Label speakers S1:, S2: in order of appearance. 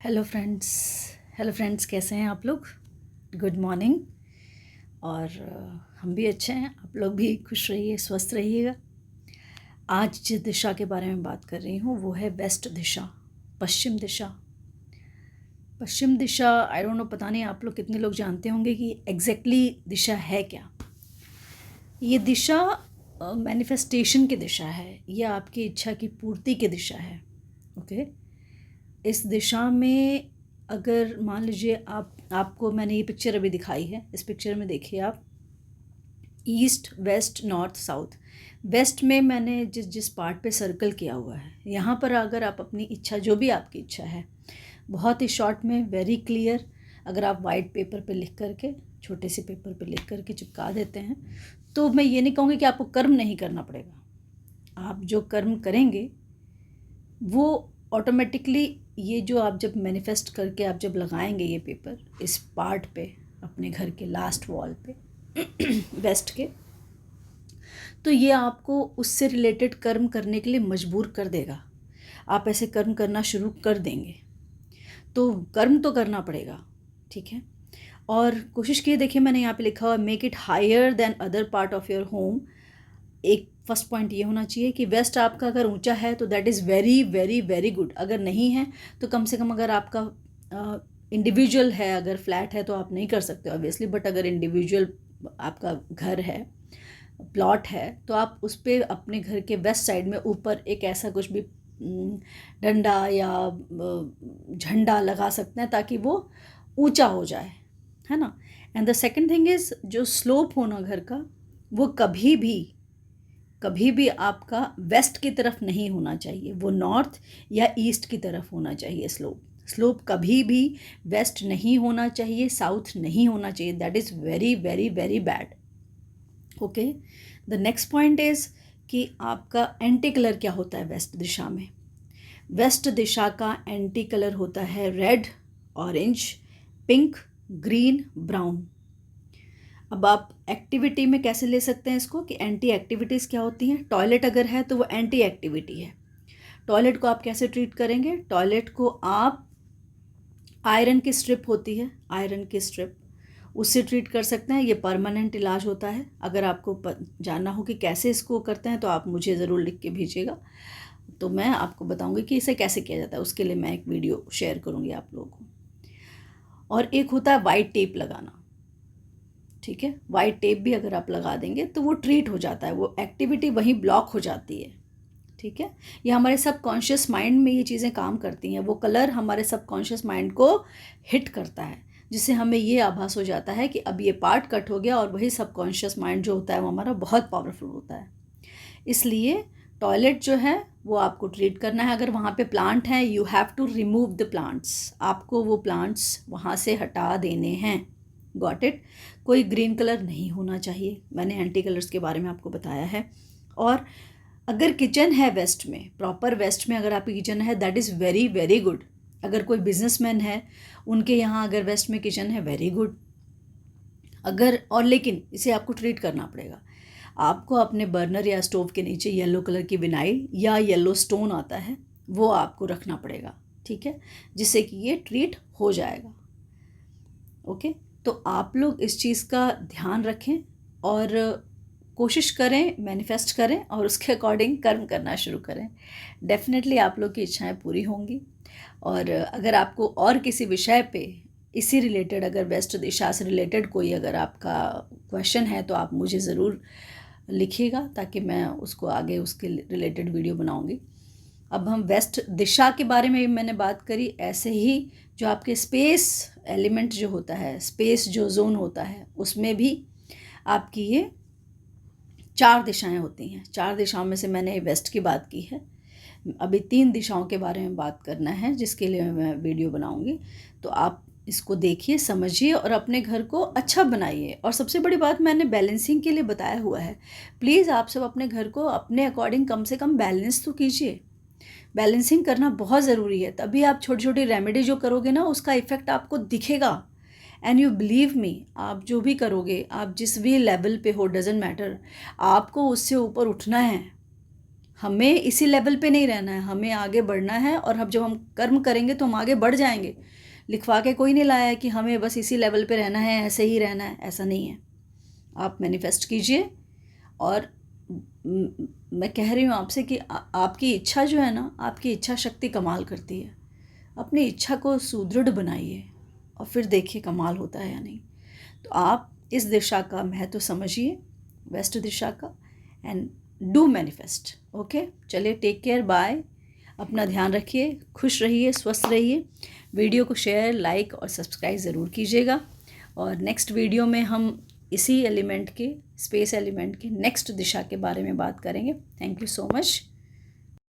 S1: Hello friends. कैसे हैं आप लोग? Good morning. और हम भी अच्छे हैं, आप लोग भी खुश रहिए, स्वस्थ रहिएगा। आज जिस दिशा के बारे में बात कर रही हूँ वो है वेस्ट दिशा, पश्चिम दिशा। पश्चिम दिशा, आई डोंट नो, पता नहीं आप लोग कितने लोग जानते होंगे कि एग्जैक्टली दिशा है क्या। ये दिशा मैनिफेस्टेशन की दिशा है, ये आपकी इच्छा की पूर्ति की दिशा है। ओके। इस दिशा में अगर मान लीजिए आपको मैंने ये पिक्चर अभी दिखाई है, इस पिक्चर में देखिए आप, east west north south. West में मैंने जिस पार्ट पे सर्कल किया हुआ है, यहाँ पर अगर आप अपनी इच्छा, जो भी आपकी इच्छा है, बहुत ही शॉर्ट में, वेरी क्लियर, अगर आप वाइट पेपर पे लिख करके, छोटे से पेपर पे लिख करके चिपका देते हैं, तो मैं ये नहीं कहूँगी कि आपको कर्म नहीं करना पड़ेगा। आप जो कर्म करेंगे वो ऑटोमेटिकली, ये जो आप जब मैनिफेस्ट करके आप जब लगाएंगे ये पेपर इस पार्ट पे, अपने घर के लास्ट वॉल पे वेस्ट के, तो ये आपको उससे रिलेटेड कर्म करने के लिए मजबूर कर देगा। आप ऐसे कर्म करना शुरू कर देंगे, तो कर्म तो करना पड़ेगा, ठीक है। और कोशिश कीजिए, देखिए मैंने यहाँ पे लिखा हुआ make it higher than other part of your home. एक फर्स्ट पॉइंट ये होना चाहिए कि वेस्ट आपका अगर ऊंचा है तो that is very very very good. अगर नहीं है तो कम से कम, अगर आपका इंडिविजुअल है, अगर फ्लैट है तो आप नहीं कर सकते ऑब्वियसली, बट अगर इंडिविजुअल आपका घर है, प्लॉट है, तो आप उस पर अपने घर के वेस्ट साइड में ऊपर एक ऐसा कुछ भी डंडा या झंडा लगा सकते हैं ताकि वो ऊंचा हो जाए, है ना। And the second thing is, जो स्लोप होना घर का, वो कभी भी आपका वेस्ट की तरफ नहीं होना चाहिए, वो नॉर्थ या ईस्ट की तरफ होना चाहिए। स्लोप कभी भी वेस्ट नहीं होना चाहिए, साउथ नहीं होना चाहिए। That is very very very bad. Okay. The next point is कि आपका एंटी कलर क्या होता है वेस्ट दिशा में। वेस्ट दिशा का एंटी कलर होता है red, orange, pink, green, brown. अब आप एक्टिविटी में कैसे ले सकते हैं इसको, कि एंटी एक्टिविटीज़ क्या होती हैं। टॉयलेट अगर है तो वो एंटी एक्टिविटी है। टॉयलेट को आप कैसे ट्रीट करेंगे? टॉयलेट को आप, आयरन की स्ट्रिप होती है, आयरन की स्ट्रिप, उससे ट्रीट कर सकते हैं। ये परमानेंट इलाज होता है। अगर आपको जानना हो कि कैसे इसको करते हैं तो आप मुझे ज़रूर लिख के भेजिएगा, तो मैं आपको बताऊंगी कि इसे कैसे किया जाता है। उसके लिए मैं एक वीडियो शेयर करूंगी आप लोगों को। और एक होता है वाइट टेप लगाना, ठीक है। वाइट टेप भी अगर आप लगा देंगे तो वो ट्रीट हो जाता है, वो एक्टिविटी वहीं ब्लॉक हो जाती है, ठीक है। ये हमारे सबकॉन्शियस माइंड में ये चीज़ें काम करती हैं। वो कलर हमारे सबकॉन्शियस माइंड को हिट करता है, जिससे हमें ये आभास हो जाता है कि अब ये पार्ट कट हो गया। और वही सबकॉन्शियस माइंड जो होता है वो हमारा बहुत पावरफुल होता है। इसलिए टॉयलेट जो है वो आपको ट्रीट करना है। अगर वहाँ पे प्लांट हैं, you have to remove the plants. आपको वो प्लांट्स वहाँ से हटा देने हैं। Got it. कोई ग्रीन कलर नहीं होना चाहिए, मैंने एंटी कलर्स के बारे में आपको बताया है। और अगर किचन है वेस्ट में, प्रॉपर वेस्ट में अगर आपकी किचन है, that is very very good. अगर कोई बिजनेसमैन है, उनके यहाँ अगर वेस्ट में किचन है, वेरी गुड। अगर, और लेकिन इसे आपको ट्रीट करना पड़ेगा। आपको अपने बर्नर या स्टोव के नीचे येलो कलर की विनाइल या येलो स्टोन आता है, वो आपको रखना पड़ेगा, ठीक है, जिससे कि ये ट्रीट हो जाएगा। ओके। तो आप लोग इस चीज़ का ध्यान रखें और कोशिश करें, मैनिफेस्ट करें और उसके अकॉर्डिंग कर्म करना शुरू करें। डेफिनेटली आप लोग की इच्छाएं पूरी होंगी। और अगर आपको और किसी विषय पे इसी रिलेटेड, अगर वेस्ट दिशा से रिलेटेड कोई अगर आपका क्वेश्चन है तो आप मुझे ज़रूर लिखिएगा, ताकि मैं उसको आगे उसके रिलेटेड वीडियो बनाऊंगी। अब हम वेस्ट दिशा के बारे में भी मैंने बात करी, ऐसे ही जो आपके स्पेस एलिमेंट जो होता है, स्पेस जो जोन होता है, उसमें भी आपकी ये 4 दिशाएं होती हैं। 4 दिशाओं में से मैंने वेस्ट की बात की है। अभी 3 दिशाओं के बारे में बात करना है, जिसके लिए मैं वीडियो बनाऊंगी। तो आप इसको देखिए, समझिए और अपने घर को अच्छा बनाइए। और सबसे बड़ी बात मैंने बैलेंसिंग के लिए बताया हुआ है। प्लीज़ आप सब अपने घर को अपने अकॉर्डिंग कम से कम बैलेंस तो कीजिए। बैलेंसिंग करना बहुत ज़रूरी है, तभी आप छोटी छोटी रेमेडी जो करोगे ना, उसका इफ़ेक्ट आपको दिखेगा। एंड यू बिलीव मी, आप जो भी करोगे, आप जिस भी लेवल पे हो, डजेंट मैटर, आपको उससे ऊपर उठना है। हमें इसी लेवल पे नहीं रहना है, हमें आगे बढ़ना है। और अब जब हम कर्म करेंगे तो हम आगे बढ़ जाएंगे। लिखवा के कोई नहीं लाया है कि हमें बस इसी लेवल पे रहना है, ऐसे ही रहना है, ऐसा नहीं है। आप मैनिफेस्ट कीजिए। और मैं कह रही हूँ आपसे कि आपकी इच्छा जो है ना, आपकी इच्छा शक्ति कमाल करती है। अपनी इच्छा को सुदृढ़ बनाइए और फिर देखिए कमाल होता है या नहीं। तो आप इस दिशा का महत्व समझिए, वेस्ट दिशा का, एंड डू मैनिफेस्ट। ओके, चलिए, टेक केयर, बाय। अपना ध्यान रखिए, खुश रहिए, स्वस्थ रहिए। वीडियो को शेयर, लाइक और सब्सक्राइब ज़रूर कीजिएगा। और नेक्स्ट वीडियो में हम इसी एलिमेंट के, स्पेस एलिमेंट के नेक्स्ट दिशा के बारे में बात करेंगे। Thank you so much.